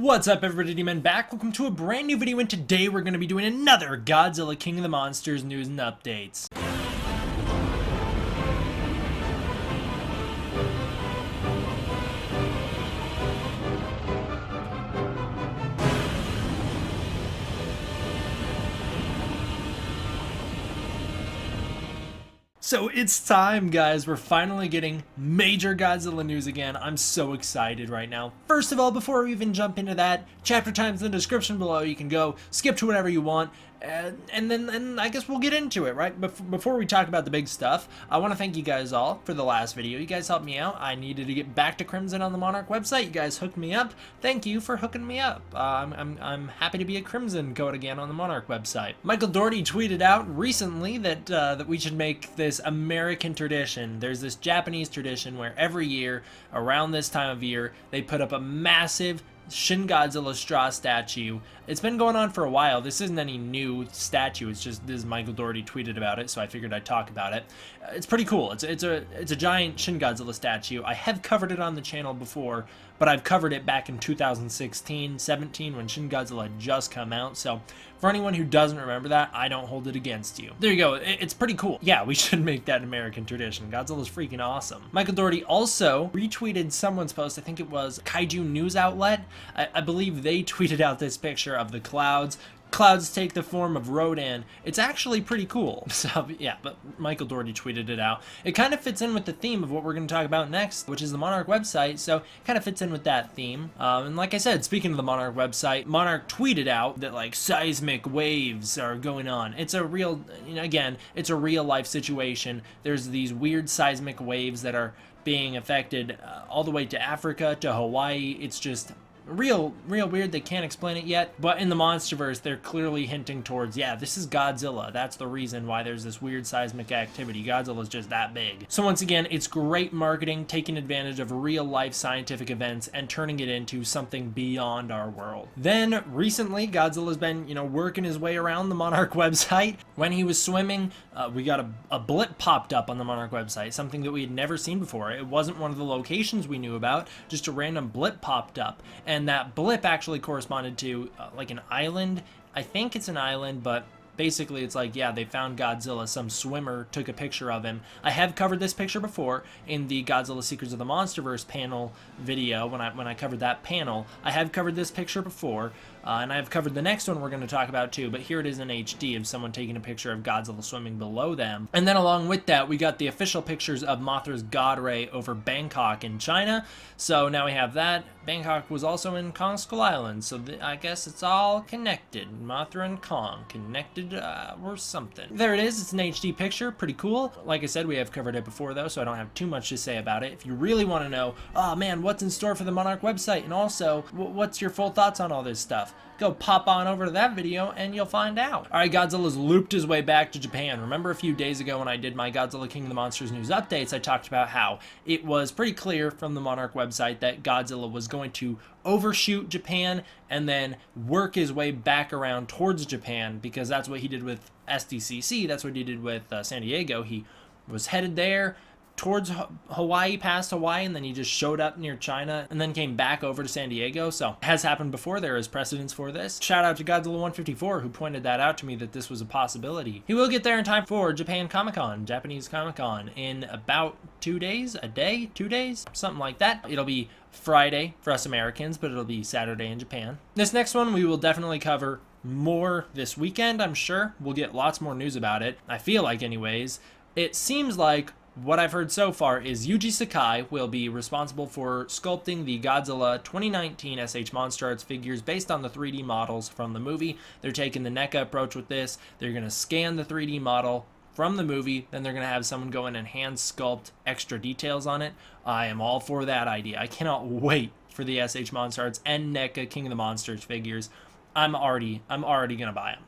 What's up, everybody? D-Men back. Welcome to a brand new video, and today we're going to be doing another Godzilla King of the Monsters news and updates. So it's time, guys. We're finally getting major Godzilla news again. I'm so excited right now. First of all, before we even jump into that, chapter time's in the description below. You can go skip to whatever you want. And then I guess we'll get into it, right? Before we talk about the big stuff, I want to thank you guys all for the last video. You guys helped me out. I needed to get back to Crimson on the Monarch website. You guys hooked me up. Thank you for hooking me up. I'm happy to be a Crimson code again on the Monarch website. Michael Doherty tweeted out recently that that we should make this American tradition. There's this Japanese tradition where every year around this time of year they put up a massive Shin Godzilla straw statue. It's been going on for a while. This isn't any new statue. It's just this Michael Doherty tweeted about it, so I figured I'd talk about it. It's pretty cool. It's a giant Shin Godzilla statue. I have covered it on the channel before, but I've covered it back in 2016, 17 when Shin Godzilla had just come out. So for anyone who doesn't remember that, I don't hold it against you. There you go. It's pretty cool. Yeah, we should make that an American tradition. Godzilla's freaking awesome. Michael Doherty also retweeted someone's post. I think it was Kaiju News Outlet. I believe they tweeted out this picture of the clouds. Clouds take the form of Rodan. It's actually pretty cool. So yeah, but Michael Doherty tweeted it out. It kind of fits in with the theme of what we're going to talk about next, which is the Monarch website, so it kind of fits in with that theme. And like I said, speaking of the Monarch website, Monarch tweeted out that like seismic waves are going on. It's a real, again, it's a real life situation. There's these weird seismic waves that are being affected all the way to Africa, to Hawaii. It's just real weird. They can't explain it yet, but in the Monsterverse they're clearly hinting towards, yeah, this is Godzilla. That's the reason why there's this weird seismic activity. Godzilla's just that big. So once again, it's great marketing, taking advantage of real life scientific events and turning it into something beyond our world. Then recently Godzilla's been working his way around the Monarch website. When he was swimming, we got a blip popped up on the Monarch website, something that we had never seen before. It wasn't one of the locations we knew about, just a random blip popped up. And that blip actually corresponded to like an island. I think it's an island, but basically it's like, yeah, they found Godzilla. Some swimmer took a picture of him. I have covered this picture before in the Godzilla Secrets of the Monsterverse panel video. When I covered that panel, I have covered this picture before, and I have covered the next one we're going to talk about too, but here it is in HD of someone taking a picture of Godzilla swimming below them. And then along with that, we got the official pictures of Mothra's God Ray over Bangkok in China. So now we have that. Bangkok was also in Kong Skull Island, so I guess it's all connected. Mothra and Kong connected or something. There it is. It's an HD picture. Pretty cool. Like I said, we have covered it before though, so I don't have too much to say about it. If you really want to know, oh man, what's in store for the Monarch website, and also what's your full thoughts on all this stuff, go pop on over to that video and you'll find out. Alright, Godzilla's looped his way back to Japan. Remember a few days ago when I did my Godzilla King of the Monsters news updates, I talked about how it was pretty clear from the Monarch website that Godzilla was going to overshoot Japan and then work his way back around towards Japan, because that's what he did with SDCC. That's what he did with San Diego. He was headed there towards Hawaii, past Hawaii, and then he just showed up near China and then came back over to San Diego. So it has happened before. There is precedence for this. Shout out to Godzilla 154 who pointed that out to me, that this was a possibility. He will get there in time for Japan Comic-Con, Japanese Comic-Con, in about 2 days, a day, 2 days, something like that. It'll be Friday for us Americans, but it'll be Saturday in Japan. This next one we will definitely cover more this weekend, I'm sure. We'll get lots more news about it, I feel like anyways. It seems like what I've heard so far is Yuji Sakai will be responsible for sculpting the Godzilla 2019 SH Monster Arts figures based on the 3D models from the movie. They're taking the NECA approach with this. They're going to scan the 3D model from the movie, then they're going to have someone go in and hand sculpt extra details on it. I am all for that idea. I cannot wait for the SH Monster Arts and NECA King of the Monsters figures. I'm already gonna buy them.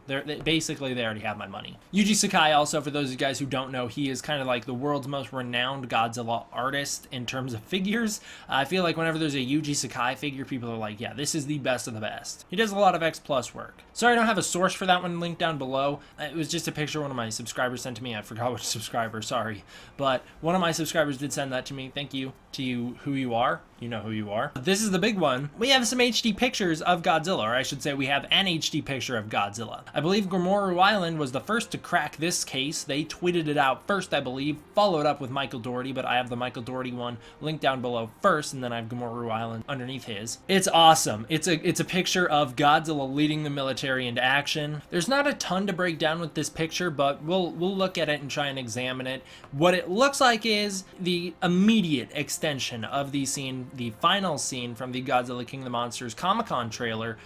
They already have my money. Yuji Sakai also, for those of you guys who don't know, he is kind of like the world's most renowned Godzilla artist in terms of figures. I feel like whenever there's a Yuji Sakai figure, people are like, yeah, this is the best of the best. He does a lot of X Plus work. Sorry I don't have a source for that one linked down below. It was just a picture one of my subscribers sent to me. I forgot which subscriber, sorry. But one of my subscribers did send that to me. Thank you to you, who you are. you know who you are. This is the big one. We have some HD pictures of Godzilla, or I should say we have an HD picture of Godzilla. I believe Gomoru Island was the first to crack this case. They tweeted it out first, I believe, followed up with Michael Dougherty, but I have the Michael Dougherty one linked down below first, and then I have Gomoru Island underneath his. It's awesome. It's a picture of Godzilla leading the military into action. There's not a ton to break down with this picture, but we'll look at it and try and examine it. What it looks like is the immediate extension of the scene, the final scene from the Godzilla King of the Monsters Comic-Con trailer,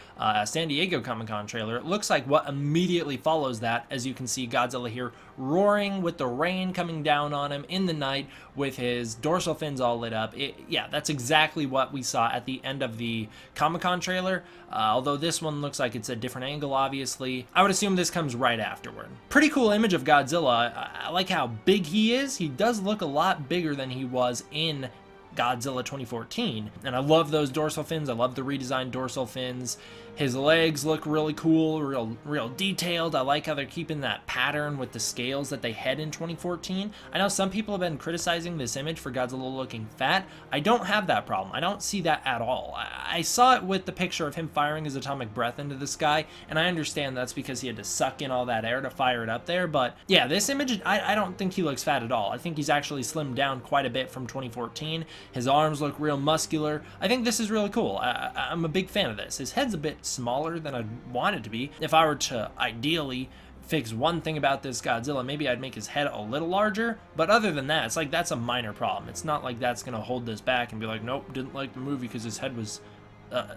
San Diego Comic-Con trailer. It looks like what immediately follows that, as you can see Godzilla here roaring with the rain coming down on him in the night with his dorsal fins all lit up. Yeah, that's exactly what we saw at the end of the Comic-Con trailer, although this one looks like it's a different angle, obviously. I would assume this comes right afterward. Pretty cool image of Godzilla. I like how big he is. He does look a lot bigger than he was in Godzilla 2014, and I love those dorsal fins. I love the redesigned dorsal fins. His legs look really cool, real detailed. I like how they're keeping that pattern with the scales that they had in 2014. I know some people have been criticizing this image for Godzilla looking fat. I don't have that problem. I don't see that at all. I saw it with the picture of him firing his atomic breath into the sky, and I understand that's because he had to suck in all that air to fire it up there, but yeah, this image, I don't think he looks fat at all. I think he's actually slimmed down quite a bit from 2014. His arms look real muscular. I think this is really cool. I'm a big fan of this. His head's a bit smaller than I'd want it to be. If I were to ideally fix one thing about this Godzilla, maybe I'd make his head a little larger, but other than that, it's like that's a minor problem. It's not like that's gonna hold this back and be like, nope, didn't like the movie because his head was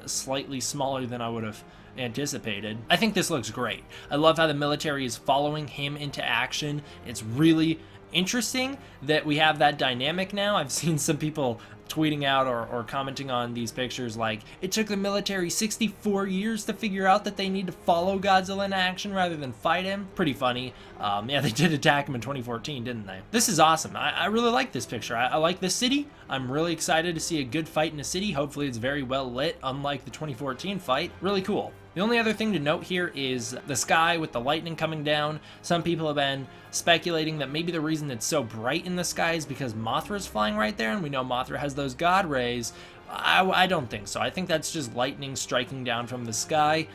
slightly smaller than I would have anticipated. I think this looks great. I love how the military is following him into action. It's really interesting that we have that dynamic now. I've seen some people tweeting out or commenting on these pictures like, it took the military 64 years to figure out that they need to follow Godzilla in action rather than fight him. Pretty funny. Yeah, they did attack him in 2014, didn't they? This is awesome. I really like this picture. I like this city. I'm really excited to see a good fight in a city. Hopefully it's very well lit, unlike the 2014 fight. Really cool. The only other thing to note here is the sky with the lightning coming down. Some people have been speculating that maybe the reason it's so bright in the sky is because Mothra's flying right there, and we know Mothra has those god rays. I don't think so. I think that's just lightning striking down from the sky.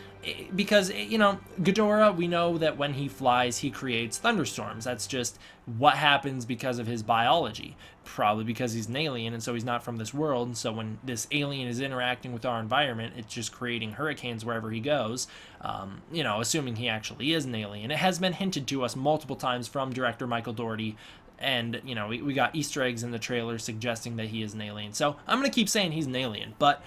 Because, you know, Ghidorah, we know that when he flies, he creates thunderstorms. That's just what happens because of his biology. Probably because he's an alien, and so he's not from this world. And so when this alien is interacting with our environment, it's just creating hurricanes wherever he goes. You know, assuming he actually is an alien. It has been hinted to us multiple times from director Michael Dougherty. And, you know, we got Easter eggs in the trailer suggesting that he is an alien. So I'm going to keep saying he's an alien. But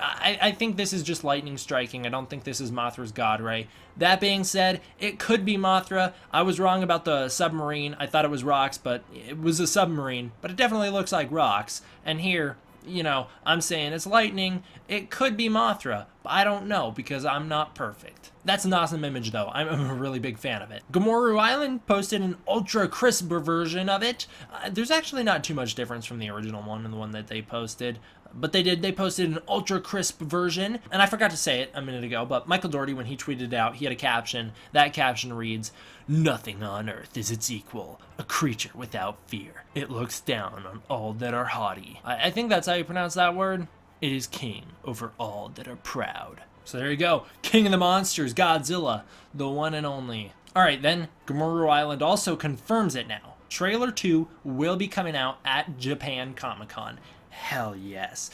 I think this is just lightning striking. I don't think this is Mothra's god ray. That being said, it could be Mothra. I was wrong about the submarine. I thought it was rocks, but it was a submarine. But it definitely looks like rocks. And here, you know, I'm saying it's lightning. It could be Mothra, but I don't know because I'm not perfect. That's an awesome image, though. I'm a really big fan of it. Gomoru Island posted an ultra crisper version of it. There's actually not too much difference from the original one and the one that they posted. But they posted an ultra crisp version, and I forgot to say it a minute ago, but Michael Dougherty, when he tweeted it out, he had a caption. That caption reads, "Nothing on earth is its equal, a creature without fear. It looks down on all that are haughty." I think that's how you pronounce that word. It is king over all that are proud. So there you go, King of the Monsters, Godzilla, the one and only. Alright then, Gomoru Island also confirms it now. Trailer 2 will be coming out at Japan Comic-Con. Hell yes.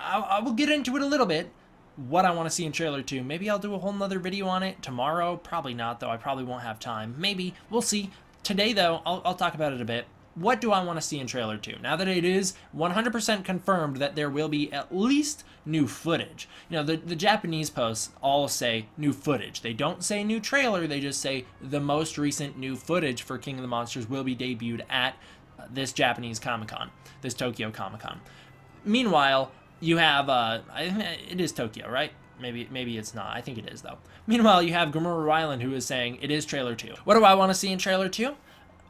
I will get into it a little bit, what I want to see in trailer 2. Maybe I'll do a whole nother video on it tomorrow. Probably not, though. I probably won't have time. Maybe. We'll see. Today, though, I'll talk about it a bit. What do I want to see in trailer 2? Now that it is 100% confirmed that there will be at least new footage. You know, the Japanese posts all say new footage. They don't say new trailer. They just say the most recent new footage for King of the Monsters will be debuted at this Japanese Comic-Con, this Tokyo Comic-Con. Meanwhile, you have, it is Tokyo, right? Maybe it's not. I think it is, though. Meanwhile, you have Gomoru Island, who is saying it is trailer 2. What do I want to see in trailer 2?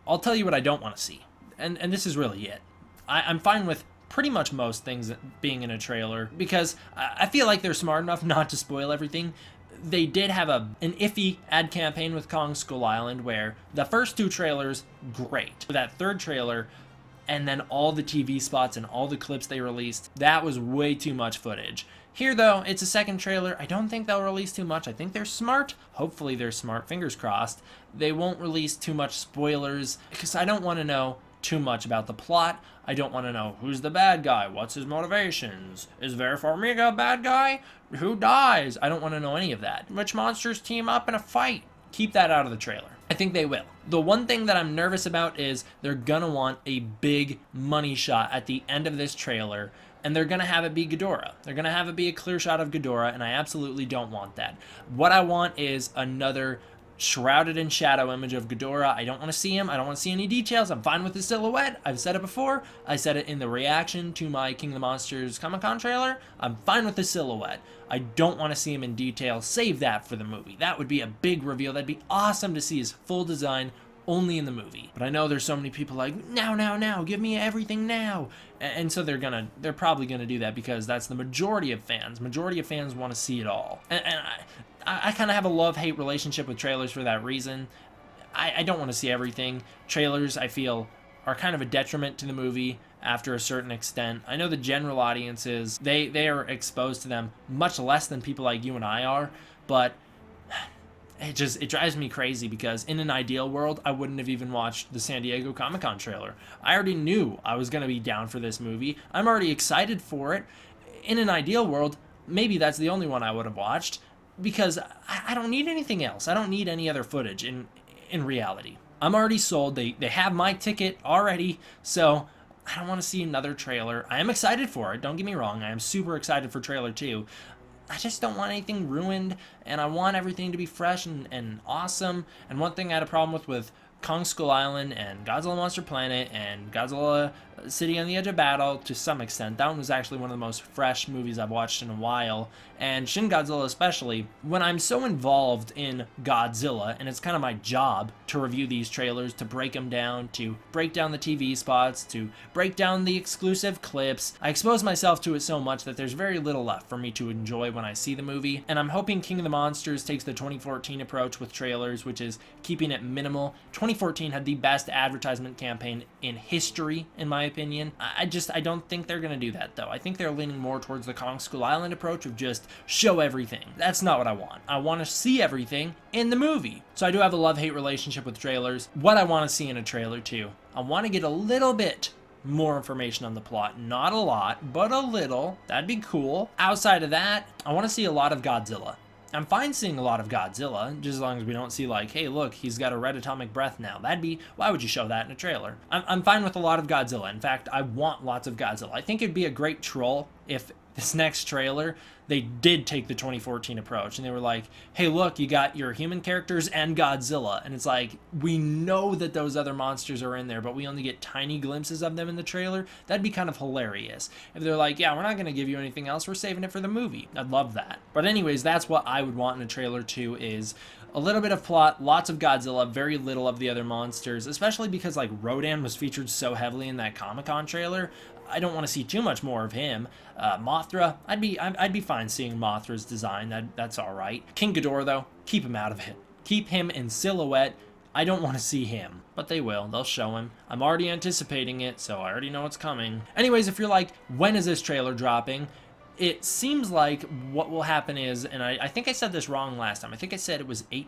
I'll tell you what I don't want to see. And this is really it. I'm fine with pretty much most things being in a trailer because I feel like they're smart enough not to spoil everything. They did have an iffy ad campaign with Kong Skull Island where the first two trailers, great. That third trailer, and then all the TV spots and all the clips they released, that was way too much footage. Here, though, it's a second trailer. I don't think they'll release too much. I think they're smart. Hopefully they're smart. Fingers crossed. They won't release too much spoilers because I don't want to know too much about the plot. I don't want to know who's the bad guy, what's his motivations, is Farmiga a bad guy, who dies. I don't want to know any of that. Which monsters team up in a fight? Keep that out of the trailer. I think they will. The one thing that I'm nervous about is they're gonna want a big money shot at the end of this trailer, and they're gonna have it be Ghidorah. They're gonna have it be a clear shot of Ghidorah, and I absolutely don't want that. What I want is another shrouded in shadow image of Ghidorah. I don't want to see him. I don't want to see any details. I'm fine with the silhouette. I've said it before. I said it in the reaction to my King of the Monsters Comic-Con trailer. I'm fine with the silhouette. I don't want to see him in detail. Save that for the movie. That would be a big reveal. That'd be awesome to see his full design only in the movie. But I know there's so many people like, now, give me everything now. And so they're probably gonna do that because that's the majority of fans. Majority of fans want to see it all. And I kind of have a love-hate relationship with trailers for that reason. I don't want to see everything. Trailers, I feel, are kind of a detriment to the movie after a certain extent. I know the general audiences, they are exposed to them much less than people like you and I are, but it drives me crazy because in an ideal world, I wouldn't have even watched the San Diego Comic-Con trailer. I already knew I was going to be down for this movie. I'm already excited for it. In an ideal world, maybe that's the only one I would have watched because I don't need anything else. I don't need any other footage in reality. I'm already sold. They have my ticket already, so I don't want to see another trailer. I am excited for it. Don't get me wrong. I am super excited for trailer 2. I just don't want anything ruined, and I want everything to be fresh and awesome. And one thing I had a problem with Kong Skull Island and Godzilla Monster Planet and Godzilla City on the Edge of Battle to some extent. That one was actually one of the most fresh movies I've watched in a while. And Shin Godzilla especially, when I'm so involved in Godzilla, and it's kind of my job to review these trailers, to break them down, to break down the TV spots, to break down the exclusive clips, I expose myself to it so much that there's very little left for me to enjoy when I see the movie. And I'm hoping King of the Monsters takes the 2014 approach with trailers, which is keeping it minimal. 2014 had the best advertisement campaign in history, in my opinion. I don't think they're going to do that, though. I think they're leaning more towards the Kong Skull Island approach of just show everything. That's not what I want. I want to see everything in the movie. So I do have a love-hate relationship with trailers. What I want to see in a trailer, too, I want to get a little bit more information on the plot. Not a lot, but a little. That'd be cool. Outside of that, I want to see a lot of Godzilla. I'm fine seeing a lot of Godzilla, just as long as we don't see like, hey, look, he's got a red atomic breath now. Why would you show that in a trailer? I'm fine with a lot of Godzilla. In fact, I want lots of Godzilla. I think it'd be a great troll if this next trailer, they did take the 2014 approach and they were like, hey, look, you got your human characters and Godzilla. And it's like, we know that those other monsters are in there, but we only get tiny glimpses of them in the trailer. That'd be kind of hilarious. If they're like, yeah, we're not going to give you anything else. We're saving it for the movie. I'd love that. But anyways, that's what I would want in a trailer too, is a little bit of plot, lots of Godzilla, very little of the other monsters, especially because like Rodan was featured so heavily in that Comic-Con trailer. I don't want to see too much more of him. Mothra, I'd be fine seeing Mothra's design. That's all right. King Ghidorah though, keep him out of it. Keep him in silhouette. I don't want to see him, but they will. They'll show him. I'm already anticipating it, so I already know what's coming. Anyways, if you're like, when is this trailer dropping? It seems like what will happen is, and I think I said this wrong last time. I think I said it was 8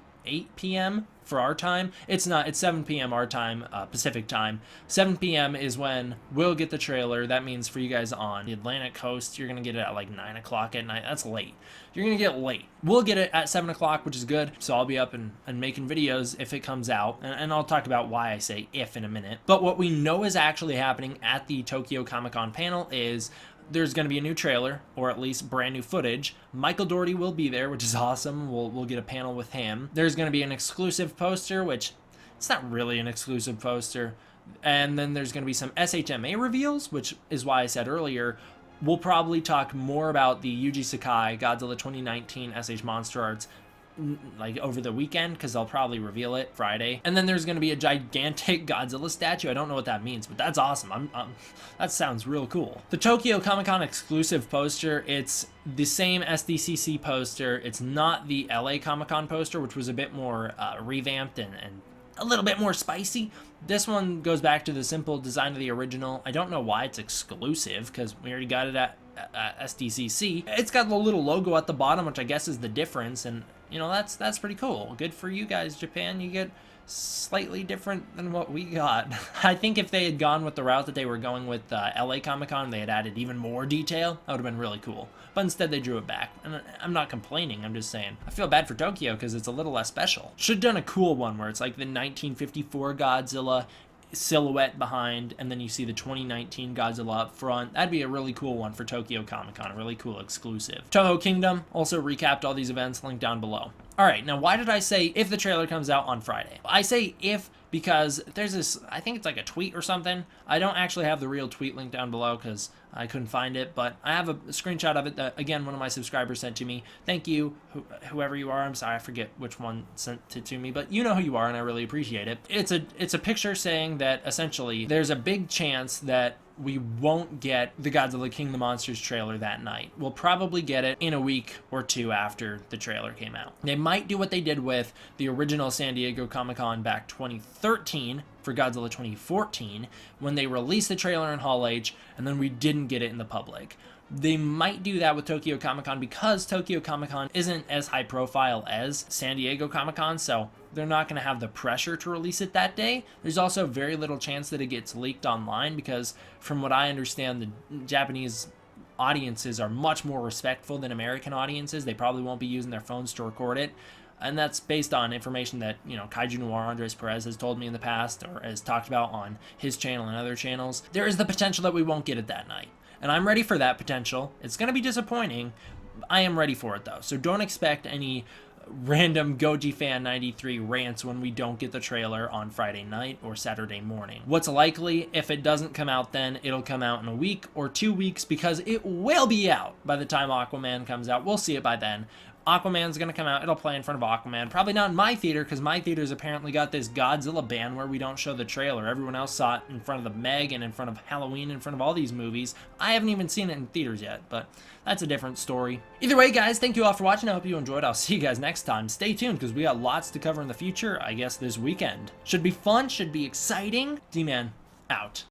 p.m. for our time. It's not. It's 7 p.m. our time, Pacific time. 7 p.m. is when we'll get the trailer. That means for you guys on the Atlantic coast, you're going to get it at like 9 o'clock at night. That's late. You're going to get late. We'll get it at 7 o'clock, which is good. So I'll be up and making videos if it comes out. And I'll talk about why I say if in a minute. But what we know is actually happening at the Tokyo Comic-Con panel is there's going to be a new trailer, or at least brand new footage. Michael Dougherty will be there, which is awesome. We'll get a panel with him. There's going to be an exclusive poster, which it's not really an exclusive poster. And then there's going to be some SHMA reveals, which is why I said earlier, we'll probably talk more about the Yuji Sakai Godzilla 2019 SH Monster Arts like over the weekend, because they'll probably reveal it Friday. And then there's going to be a gigantic Godzilla statue. I don't know what that means, but that's awesome. That sounds real cool. The Tokyo Comic-Con exclusive poster, it's the same SDCC poster. It's not the LA Comic-Con poster, which was a bit more revamped and a little bit more spicy. This one goes back to the simple design of the original. I don't know why it's exclusive, because we already got it at SDCC. It's got the little logo at the bottom, which I guess is the difference, and you know, that's pretty cool. Good for you guys, Japan. You get slightly different than what we got. I think if they had gone with the route that they were going with LA Comic-Con, they had added even more detail, that would have been really cool. But instead they drew it back. And I'm not complaining, I'm just saying. I feel bad for Tokyo because it's a little less special. Should have done a cool one where it's like the 1954 Godzilla silhouette behind, and then you see the 2019 Godzilla up front. That'd be a really cool one for Tokyo Comic-Con, a really cool exclusive. Toho Kingdom also recapped all these events, linked down below. Alright, now why did I say if the trailer comes out on Friday? I say if because there's this, I think it's like a tweet or something. I don't actually have the real tweet link down below because I couldn't find it, but I have a screenshot of it that, again, one of my subscribers sent to me. Thank you, whoever you are. I'm sorry, I forget which one sent it to me, but you know who you are, and I really appreciate it. It's a picture saying that, essentially, there's a big chance that we won't get the Godzilla King of the Monsters trailer that night. We'll probably get it in a week or two after the trailer came out. They might do what they did with the original San Diego Comic-Con back 2013 for Godzilla 2014, when they released the trailer in Hall H, and then we didn't get it in the public. They might do that with Tokyo Comic-Con because Tokyo Comic-Con isn't as high profile as San Diego Comic-Con, so they're not going to have the pressure to release it that day. There's also very little chance that it gets leaked online because, from what I understand, the Japanese audiences are much more respectful than American audiences. They probably won't be using their phones to record it. And that's based on information that, you know, Kaiju Noir Andres Perez has told me in the past, or has talked about on his channel and other channels. There is the potential that we won't get it that night. And I'm ready for that potential. It's going to be disappointing. I am ready for it, though. So don't expect any random Goji Fan 93 rants when we don't get the trailer on Friday night or Saturday morning. What's likely, if it doesn't come out then, it'll come out in a week or 2 weeks, because it will be out by the time Aquaman comes out. We'll see it by then. Aquaman's going to come out. It'll play in front of Aquaman. Probably not in my theater, because my theater's apparently got this Godzilla ban where we don't show the trailer. Everyone else saw it in front of the Meg and in front of Halloween, in front of all these movies. I haven't even seen it in theaters yet, but that's a different story. Either way, guys, thank you all for watching. I hope you enjoyed. I'll see you guys next time. Stay tuned, because we got lots to cover in the future, I guess this weekend. Should be fun, should be exciting. D-Man, out.